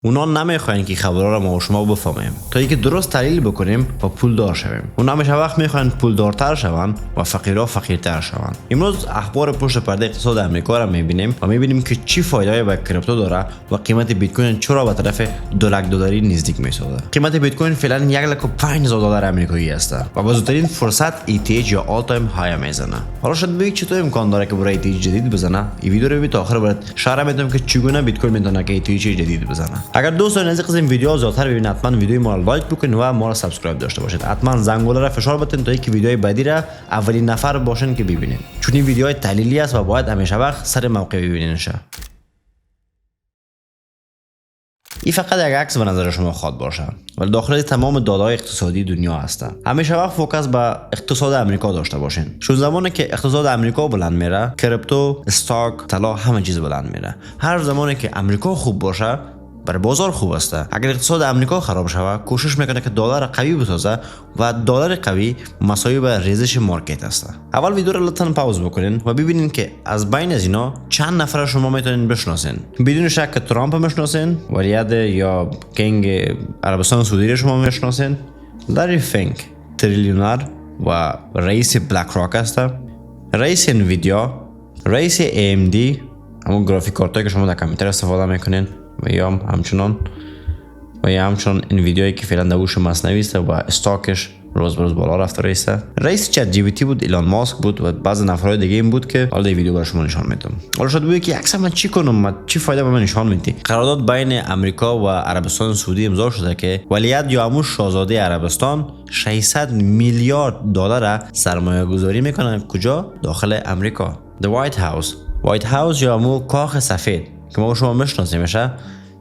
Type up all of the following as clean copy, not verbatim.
اونا نمیخواین که خبرها را ما و شما بفهمیم تا اینکه درست تحلیل بکنیم و پولدار شویم. اونا همیشه وقت میخواین پولدارتر شوند و فقیرها فقیرتر شوند. امروز اخبار پشت پرده اقتصاد آمریکا را میبینیم و میبینیم که چی فایده به کریپتو داره و قیمت بیت کوین چرا به طرف $2,00,000 نزدیک میشده. قیمت بیت کوین فعلا $1,05,000 آمریکایی است و با زودترین فرصت ETH یا all time high میزنه. حالا شاید بگید چطور امکان داره که برای ETH جدید بزنه؟ این ویدیو رو ببینید تا آخر برات شرح میدم که چگونه بیت کوین میتونه که ETH جدید بزنه. اگر دوستان از این ویدیو زیادتر ببینید حتما ویدیو ما رو لایک بکنید و ما رو سابسکرایب داشته باشید. حتما زنگوله را فشار بدین تا اینکه ویدیوهای بعدی را اولین نفر باشین که ببینید. چون این ویدیوهای تحلیلی است و باید همیشه وقت سر موقع ببینینش. این فقط یک عکس به نظر شما خواد باشه ولی داخل تمام داده‌های اقتصادی دنیا هست. همیشه وقت فوکس به اقتصاد آمریکا داشته باشین. چون زمانی که اقتصاد آمریکا بلند میره، کریپتو، استاک، طلا همه چیز بلند میره. هر زمانی که آمریکا خوب باشه برای بازار خوب است. اگر اقتصاد آمریکا خراب شود، کوشش میکنه که دلار قوی بسازه و دلار قوی مساوی به ریزش مارکت است. اول ویدیو رو لطفاً پاوز بکنین و ببینین که از بین از اینا چند نفر شما میتونین بشناسین. بدون شک ترامپ میشناسین، ولیعهد یا کینگ عربستان سعودی رو شما میشناسین. لاری فینک تریلیونر و رئیس بلک راک است. رئیس انویدیا، رئیس AMD، همون گرافیک کارتایی که شما در کامپیوتر استفاده میکنین و یا همچنان انویدیایی که فعلا دوش مصنوعی است و استاکش روز به روز بالا رفته رئیسه. رئیس چت جی پی تی بود، ایلان ماسک بود و بعضی نفرهای دیگه این بود که حالا این ویدیو برای شما نشان میدم. حالا شاید بگید که اکثر من چی کنم، من چی فایده به من نشان میدی؟ قرارداد بین امریکا و عربستان سعودی امضا شده که ولیعهد یا همون شاهزاده عربستان $600 میلیارد سرمایه گذاری میکنن کجا؟ داخل امریکا. The White House یا همون کاخ سفید که ما شما میشناسیمش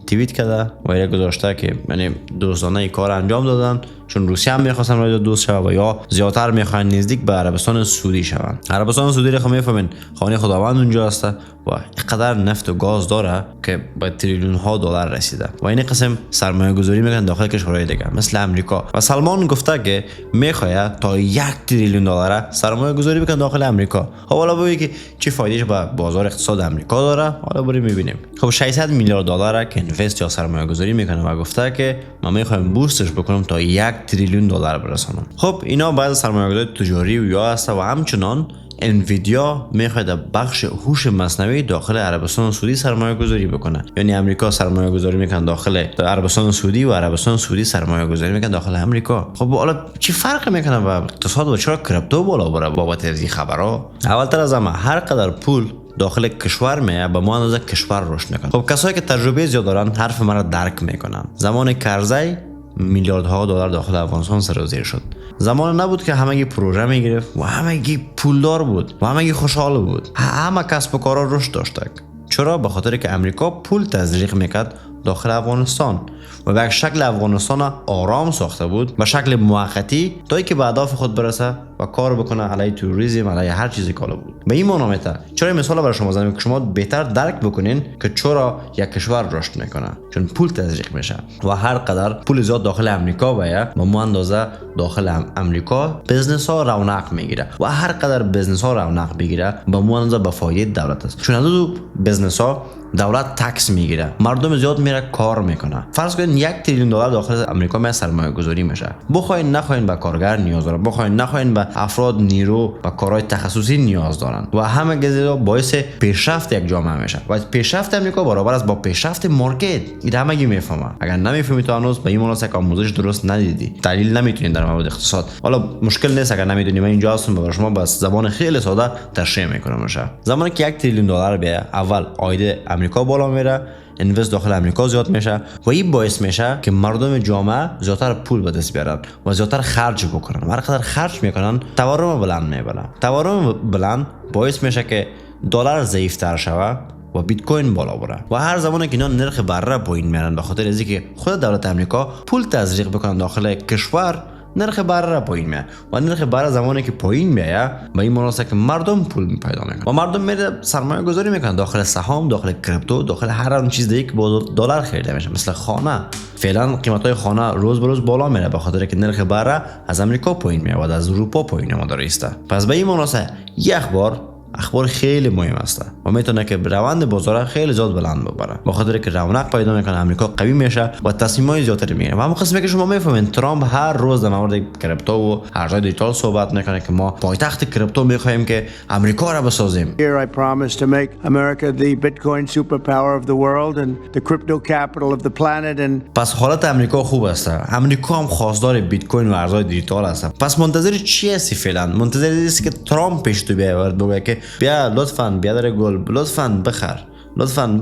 توییت کرده و ایره گذاشته که یعنی دوستانه کار انجام دادن چون روسیه هم میخواستن وارد دوست شود و یا زیادتر میخوان نزدیک به عربستان سعودی شوند. عربستان سعودی رو میفهمین خانه خداوند اونجا است و اینقدر نفت و گاز داره که به تریلیون ها دلار رسیده و این قسم سرمایه گذاری میکنن داخل کشورهای دیگه مثل امریکا. و سلمان گفته که میخواد تا $1 تریلیون سرمایه گذاری بکنه داخل امریکا. حالا ببینید که چه فایدهش به بازار اقتصاد امریکا داره. حالا بریم ببینیم. خب $600 میلیارد که اینوست یا سرمایه گذاری میکنه و گفته که ما میخوایم بوستش بکنم تا $1 تریلیون برسانم. خب اینا بعض سرمایه‌گذاری تجاری و یا است و همچنان انویدیا میخواد بخش هوش مصنوعی داخل عربستان سعودی سرمایه گذاری بکنه. یعنی امریکا سرمایه گذاری میکنه داخل عربستان سعودی و عربستان سعودی سرمایه گذاری میکنه داخل امریکا. خب حالا چی فرق میکنه با اقتصاد و چرا کریپتو بالا بره بابت از این خبرها؟ اولتر از همه هر قدر پول داخل کشور میه به ما اندازه کشور رشد میکنه. خب کسایی که تجربه زیاد دارن حرف من را درک میکنن. زمان کرزی میلیاردها دلار داخل افغانستان سرازیر شد. زمان نبود که همگی پروژه میگرفت و همگی پولدار بود و همگی خوشحال بود. همه کسب و کارا رشد داشتند. چرا؟ به خاطر که امریکا پول تزریق میکرد داخل افغانستان و به شکل افغانستان آرام ساخته بود به شکل موقتی تا اینکه به اهداف خود برسه و کار بکنه علیه توریسم علیه هر چیزی کالا بود. به این معنی میته چرا مثال برای شما زدم که شما بهتر درک بکنین که چرا یک کشور رشد میکنه چون پول تزریق میشه و هر قدر پول زیاد داخل امریکا باید با مو اندازه داخل امریکا بزنس ها رونق میگیره و هر قدر بزنس ها رونق بگیره با مو اندازه به فایده دولت است. چون از بزنس ها دولت تکس میگیره، مردم زیاد میره کار میکنه. فرض کنین $1 تریلیون داخل امریکا می سرمایه گذاری میشه. بخواین نخواین به کارگر نیاز داره، بخواین نخواین به افراد نیرو و کارهای تخصصی نیاز دارن و همه گزیدا باعث پیشرفت یک جامعه میشه. و پیشرفت امریکا برابر است با پیشرفت مارکت. این همگی میفهمه. اگر نمیفهمی تو هنوز به این مناسبت آموزش درست ندیدی، دلیل نمیتونین در مورد اقتصاد. حالا مشکل نیست اگر نمیدونی، من اینجا هستم برای شما با زبان خیلی ساده تشریح میکنم. زمانی که $1 تریلیون بیاد اول عاید امریکا بالا میره، اینوست داخل امریکا زیاد میشه و این باعث میشه که مردم جامعه زیادتر پول به دست بیارن و زیادتر خرج بکنن. و هر قدر خرج میکنن تورم بلند میبرن. تورم بلند باعث میشه که دلار ضعیفتر شود و بیت کوین بالا بره و هر زمانی که اینا نرخ بره پایین میارن به خاطر از اینکه خود دولت امریکا پول تزریق بکنن داخل کشور، نرخ بره پایین میاد و نرخ بره زمانی که پایین میاد به این مناسبت که مردم پول پیدا میکنن و مردم میره سرمایه گذاری میکنن داخل سهام، داخل کریپتو، داخل هر اون چیز دیگه که با دلار خریده میشه. مثل خانه، فعلا قیمت های خانه روز به روز بالا میره به خاطر که نرخ بره از امریکا پایین میاد و از اروپا پایین اومده است. پس به این مناسبت یک بار اخبار خیلی مهم است و میتونه که روند بازار خیلی زیاد بلند ببره، به خاطر که رونق پیدا میکنه، امریکا قوی میشه و تصمیمای زیاتری میگیره. و همون قسمی که شما میفهمین ترامپ هر روز در مورد کریپتو و ارزهای دیجیتال صحبت میکنه که ما پایتخت کریپتو میخوایم که امریکا را بسازیم. Here I promise to make America the Bitcoin superpower of the world and the crypto capital of the planet and پس حالت امریکا خوب است. امریکا هم خواستار بیت کوین و ارزهای دیجیتال است. پس منتظر چی هستی فعلا؟ منتظر است که ترامپ پیش تو بیاد بگه که بیا لطفاً بیا در گل لطفاً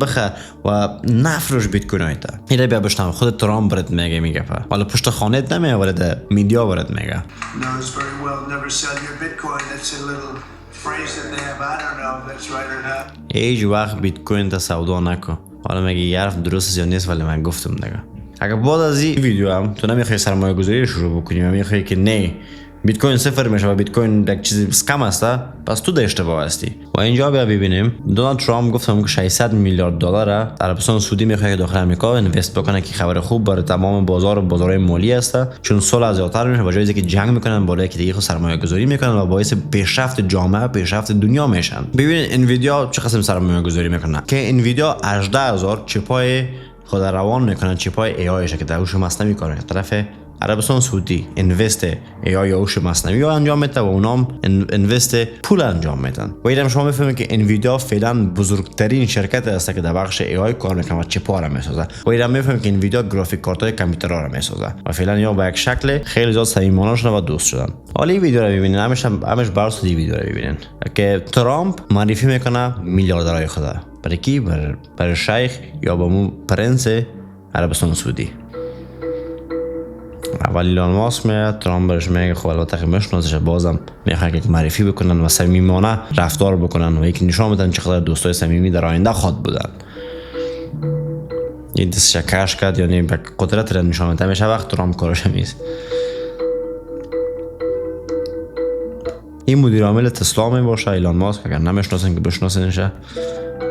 بخر و نفروش بیت کوین هایت. اینا بیا بشنم خود ترامپ برات میگه حالا پشت خانه نمیه ولی در میدیا برات میگه. knows very well never sell your Bitcoin. That's a little phrase that they have. I don't know if that's right or not. هیچ وقت بیت کوین تا سودا نکن. حالا میگه یه حرف درست یا نیست ولی من گفتم دیگه. اگه بعد از این ویدیو هم تو نمیخوای سرمایه گذاری شروع بکنی و میخوای که نه بیت کوین صفر میشه و بیت کوین یک چیز اسکم است، پس تو در اشتباه هستی. و اینجا بیا ببینیم دونالد ترامپ گفتم که 600 میلیارد دلار عربستان سعودی میخواد داخل آمریکا اینوست بکنه که خبر خوب برای تمام بازارهای مالی است، چون سال از زیادتر میشه و جایی که جنگ میکنن بالای که دیگه خود سرمایه گذاری میکنن و باعث پیشرفت جامعه پیشرفت دنیا میشن. ببین انویدیا چه قسم سرمایه گذاری میکنه که انویدیا 18000 چپای خود روان میکنن، چپای ای آیشه که در هوش مصنوعی کار طرف عربستان سعودی اینوست ای آی هوش مصنوعی رو انجام میده و اونام اینوست پول انجام میدن. و اینم شما میفهمید که انویدیا فعلا بزرگترین شرکت است که در بخش ای آی کار میکنه و چپا رو میسازه. و اینم میفهمید که انویدیا گرافیک کارتای کامپیوترها رو میسازه و فعلا یا با یک شکل خیلی زیاد صمیمانه شدن و دوست شدن. حالا این ویدیو رو ببینید، همش برس دی ویدیو رو ببینید که ترامپ معرفی میکنه میلیاردرهای خدا. برای کی؟ برای شیخ یا با مو پرنس عربستان سعودی. اول ایلان ماسک میاد، ترامپ برش میگه خب البته که میشناسش، بازم میخواد که معرفی بکنن و صمیمانه رفتار بکنن و یکی نشون بدن چقدر دوستای صمیمی در آینده خود بودن. این دست شکرش کرد، یعنی به قدرت را نشون میده. همیشه وقت ترامپ کارش میز. این مدیر عامل تسلا می باشه ایلان ماسک، اگر نمیشناسن که بشناسنش.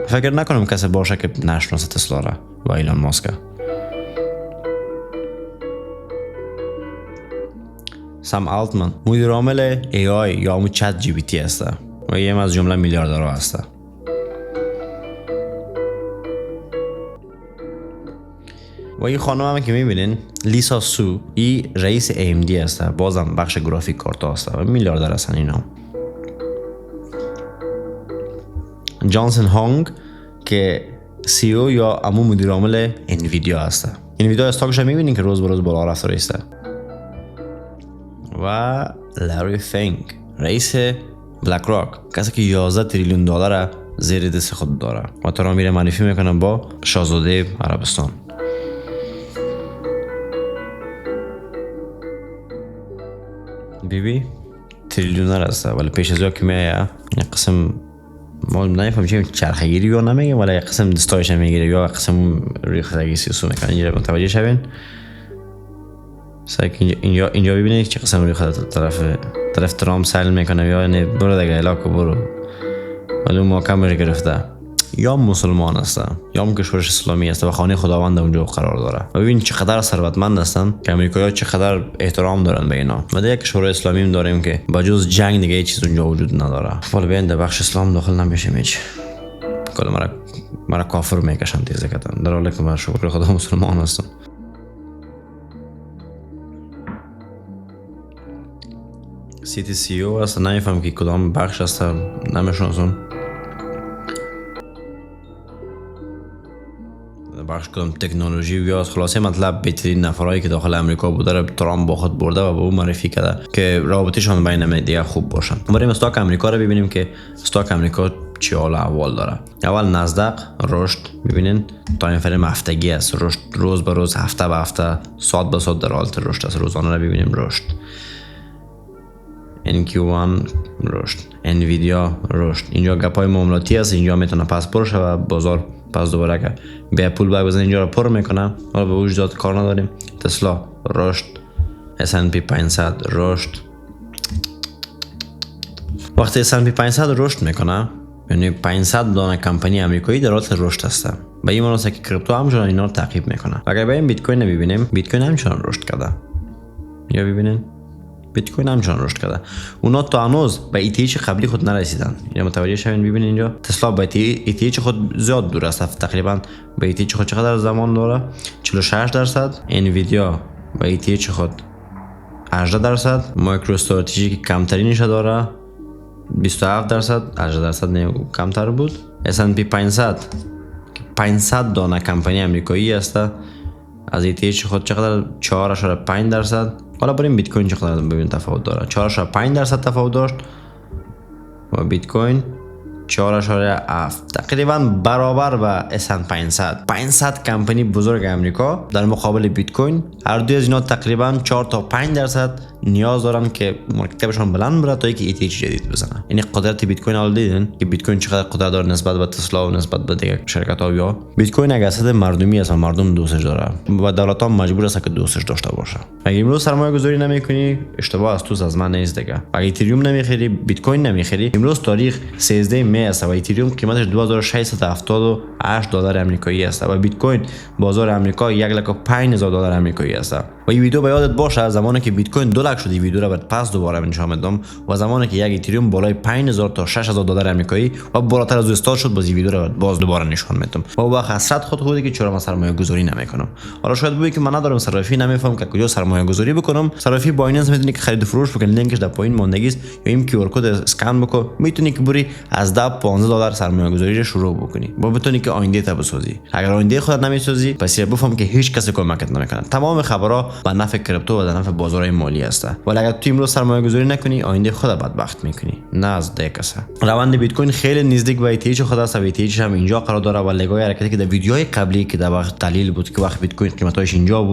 فکر نکنم کسی باشه که نشناسه تسلا را و ایلان ماسک. سام آلتمن مدیر عامل ای آی یا همون چت جی پی تی است و یه از جمله میلیاردرها است. و این خانم هم که میبینین لیسا سو، این رئیس AMD است، بازم بخش گرافیک کارت است و میلیاردر هستن اینا. جانسن هانگ که سی او یا همون مدیر عامل انویدیا است. انویدیا استاکش میبینین که روز به روز بالا رفته است. و لاری فینگ رئیس بلک راک، کسی که 11 تریلیون دلار زیر دست خود داره و ترامپ میره معرفی میکنه با شاهزاده عربستان. بیبی تریلیونر است ولی پیش از که میایه یک قسم ما نمیفهم چه چرخگیری یا نمیگه ولی یک قسم دستایش میگیره یا قسم ریختگی سیاسو میکنه. اینجا متوجه شوین. اینجا ببینید چه قسم روی خود طرف ترامپ سیل میکنه یا نه برو دیگه علاقه برو، ولی اون محکمش گرفته. یا مسلمان است یا هم کشورش اسلامی است و خانه خداوند اونجا قرار داره. و ببین چقدر ثروتمند هستن که امریکایی‌ها چقدر احترام دارن به اینا. و دیگه کشور اسلامی هم داریم که با جز جنگ دیگه چیز اونجا وجود نداره. حالا بیاین در بخش اسلام داخل نمیشیم هیچ. کلا مرا کافر میکشن تیزه کردن، در حالی که من شکر خدا مسلمان هستم. سیتی سی او است، نمیفهم که کدام بخش است، نمیشناسم بخش کدام تکنولوژی بیاد. خلاصه مطلب بهترین نفرایی که داخل امریکا بوده رو ترامپ با خود برده و به اون معرفی کرده که رابطه‌شان بین مدیا خوب باشن. بریم استاک امریکا رو ببینیم که استاک امریکا چه حال احوال داره. اول نزدق رشد، ببینین تایم فریم هفتگی است، رشد روز به روز، هفته به هفته، ساعت به ساعت در حالت رشد است. روزانه رو ببینیم رشد. NQ1 رشد، انویدیا رشد. اینجا گپای معاملاتی است، اینجا میتونه پس پر شه و بازار پس دوباره که به پول بزنه اینجا رو پر میکنه. حالا به وجود کار نداریم. تسلا رشد، S&P 500 رشد. وقتی S&P 500 رشد میکنه یعنی 500 دانه کمپانی امریکایی در حالت رشد هستن. به این معنی که کریپتو همچنان اینا رو تعقیب میکنه. اگر بریم بیت کوین ببینیم، بیت کوین همچنان رشد کرده. یا ببینین بیت کوین همچنان رشد کرده. اونا تا هنوز به ایتیچ قبلی خود نرسیدن. یعنی متوجه شوین ببینید اینجا تسلا به ایتیچ خود زیاد دور است. تقریبا به ایتیچ خود چقدر زمان داره؟ 46%. انویدیا به ایتیچ خود 18%. مایکرو استراتژی که کمترینش داره 27%. 18% نه کمتر بود. S&P 500 که 500 دانه کمپانی آمریکایی است، از ایتیچ خود چقدر 4.5%. حالا بریم بیت کوین چقدر ببین تفاوت داره. 4.5% تفاوت داشت و بیت کوین 4.7 تقریبا برابر با S&P 500 کمپانی بزرگ آمریکا در مقابل بیت کوین. هر دوی از اینا تقریبا 4 تا 5% نیاز دارن که مرتبشون بلند بره تا اینکه ایتیچ جدید بزنن. یعنی قدرت بیت کوین حالا دیدین که بیت کوین چقدر قدرت داره نسبت به تسلا و نسبت به دیگر شرکت ها. یا بیت کوین اگه اصلا مردمی است، مردم دوستش داره و دولت ها مجبور است که دوستش داشته باشه. اگه امروز سرمایه گذاری نمیکنی اشتباه است، تو از من نیست دیگه. اگه ایتریوم نمیخری، بیت کوین نمیخری، امروز تاریخ 13 می است و ایتریوم قیمتش $2678 آمریکایی است و بیت کوین بازار آمریکا $1,05,000 آمریکایی است. و این ویدیو به یادت باشه زمانی که بیت کوین 2 لک شد، این ویدیو رو بعد پس دوباره نشون میدم و زمانی که یک ایتریوم بالای 5000 تا $6000 آمریکایی و بالاتر از استاد شد، باز این ویدیو رو باز دوباره نشون میدم. و با حسرت خودی که چرا من سرمایه گذاری نمیکنم. حالا شاید بگی که من ندارم صرافی، نمیفهم که کجا سرمایه گذاری بکنم. صرافی بایننس میتونی که خرید و فروش بکنی، لینکش در پایین ماندگی است، یا این کیو آر کد اسکن بکن، میتونی که بری از $10-15 سرمایه گذاری رو شروع بکنی و بتونی که آینده تا بسازی. اگر آینده خودت نمیسازی پس بفهم که هیچ کسی کمکت نمیکنه. تمام خبرها به نفع کریپتو و به نفع بازارهای مالی است. ولی اگر تو امروز سرمایه گذاری نکنی آینده خودت بدبخت میکنی، نه از دیگه کسی. روند بیت کوین خیلی نزدیک به ایتیچ خود است و ایتیچ هم اینجا قرار داره و لگای حرکتی که در ویدیوهای قبلی که در وقت دلیل بود که وقت بیت کوین قیمتش اینجا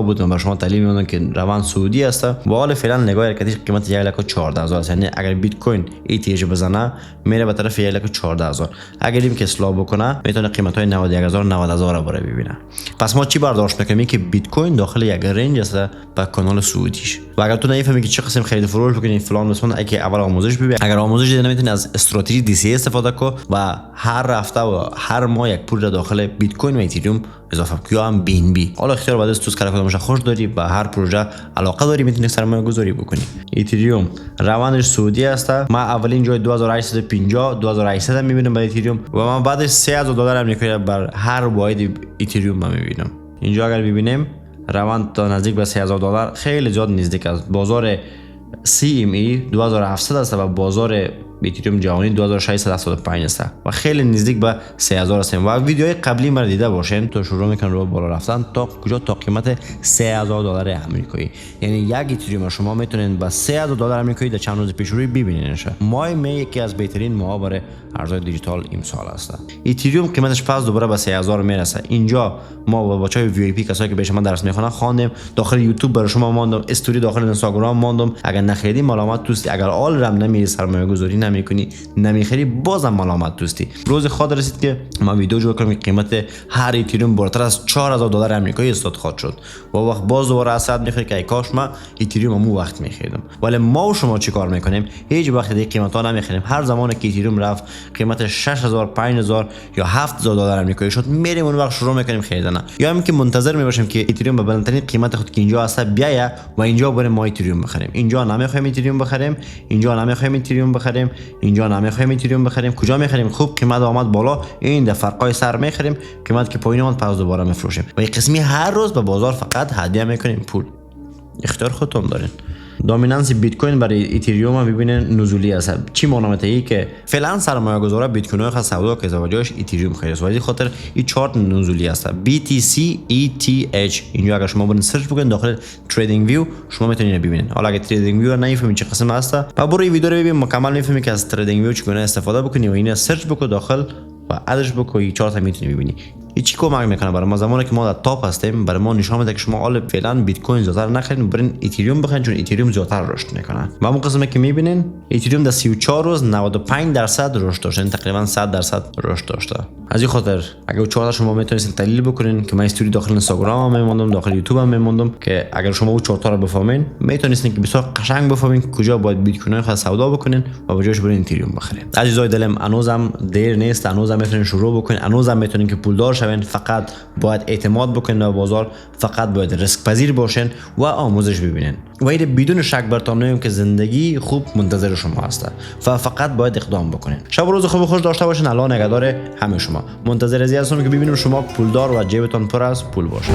بود من بر شما دلیل میدم که روند سعودی است و حال فعلا لگای حرکتی قیمت 1,14,000 است. یعنی اگر بیت کوین ایتیچ بزنه میره به طرف 1,14,000. اگر این که اصلاح بکنه میتونه قیمت‌های 91,000 90,000 رو ببینه. پس ما چی برداشت میکنیم که بیت کوین داخل یک رنج است با کانال سعودیش. و اگر تو نمیفهمی که چه قسم خرید فروش بکنی فلان بسمون، اگه اول آموزش ببین. اگر آموزش دیدی نمیتونی از استراتژی دی سی استفاده کن و هر هفته و هر ماه یک پول داخل بیت کوین و ایتریوم اضافه کنی، یا هم بی ان بی. حالا اختیار بعد از تو کار کدومش خوش داری و هر پروژه علاقه داری میتونی سرمایه گذاری بکنی. ایتریوم روندش سعودی است. ما اولین جای 2850 2800 میبینم برای ایتریوم و من بعدش $3,000 آمریکایی بر هر واحد ایتریوم میبینم. اینجا اگر ببینیم روند تا نزدیک به $3,000 خیلی زیاد نزدیک است. بازار CME 2700 است و بازار ایتریوم جهانی 2675 است و خیلی نزدیک به 3000 است. و ویدیوهای قبلی ما دیده باشین تو شروع میکنن رو بالا رفتن تا کجا؟ تا قیمت $3,000 آمریکایی. یعنی یک ایتریوم شما میتونین با $3,000 آمریکایی در چند روز پیش روی ببینینش. ماه می یکی از بهترین ماه برای ارزهای دیجیتال امسال است. ایتریوم قیمتش پس دوباره به 3000 میرسه. اینجا ما با بچهای وی ای پی کسایی که به شما درس میخونن خواندیم، داخل یوتیوب برای شما ماندم، استوری داخل اینستاگرام ماندم. اگر نخریدی ملامت توستی، اگر آل رم نمیری سرمایه گذاری نمیکنی نمیخری بازم ملامت توستی. روز خود رسید که ما ویدیو جور کردم که قیمت هر ایتریوم بالاتر از $4,000 آمریکایی استاد خواهد شد و وقت باز دوباره اسد میخواد که ای کاش ما ایتریوم مو وقت میخریدم. ولی ما و شما چیکار میکنیم؟ هیچ وقت دیگه قیمتا نمیخریم. هر زمانی که ایتریوم رفت قیمت 6000 5000 یا $7,000 آمریکایی شد میریم اون وقت شروع میکنیم خریدن، یا هم که منتظر میباشیم که ایتریوم به بلندترین قیمت خود که اینجا هست بیایه و اینجا بریم ما ایتریوم بخریم. اینجا نمیخوایم ایتریوم بخریم، اینجا نمیخوایم ایتریوم بخریم، اینجا نمیخوایم ایتریوم بخریم. کجا میخریم؟ خوب قیمت آمد بالا این در فرقای سر میخریم، قیمت که پایین اومد پس دوباره میفروشیم و این قسمی هر روز به بازار فقط هدیه میکنیم پول. اختیار خودتون دارین. دامیننس بیت کوین برای ایتریوم هم ببینین نزولی است. چی معناته ای که فعلا سرمایه‌گذارا بیت کوین رو سودا که زواجش ایتریوم خرید. ولی خاطر این چارت نزولی است. BTC ETH. اینجا اگر شما برین سرچ بکنید داخل تریدینگ ویو شما میتونید ببینید. حالا اگه تریدینگ ویو رو نمیفهمید چه قسم است و برو این ویدیو رو ببین مکمل میفهمی که از تریدینگ ویو چگونه استفاده بکنی و اینو سرچ بکن داخل و ادش بکن. این چارت میتونی ببینی. این چی کمک میکنه برای ما زمانی که ما در تاپ هستیم؟ برای ما نشون میده که شما حالا فعلا بیت کوین زیاتر نخرید، برین ایتریوم بخرید چون ایتریوم زیاتر رشد میکنه. و اون قسمی که میبینین ایتریوم در 34 روز 95% رشد داشته، یعنی تقریبا 100% رشد داشته. از این خاطر اگه چهار شما میتونید تحلیل بکنین که من استوری داخل اینستاگرام هم میموندم، داخل یوتیوب هم میموندم که اگر شما اون چهار تا رو بفهمین میتونید که بسیار قشنگ بفهمین کجا باید بیت کوین رو سودا بکنین و به جاش برین ایتریوم بخرین. عزیزای دلم هنوزم دیر نیست، هنوزم میتونین شروع بکنین، هنوزم میتونین که پولدار شوین، فقط باید اعتماد بکنین به بازار، فقط باید ریسک پذیر باشین و آموزش ببینین و این بدون شک برتان میگم که زندگی خوب منتظر شما هست و فقط باید اقدام بکنین. شب و روز خوب خوش داشته باشین. الله نگهدار همه شما. منتظر از هستم که ببینم شما پولدار و جیبتان پر از پول باشه.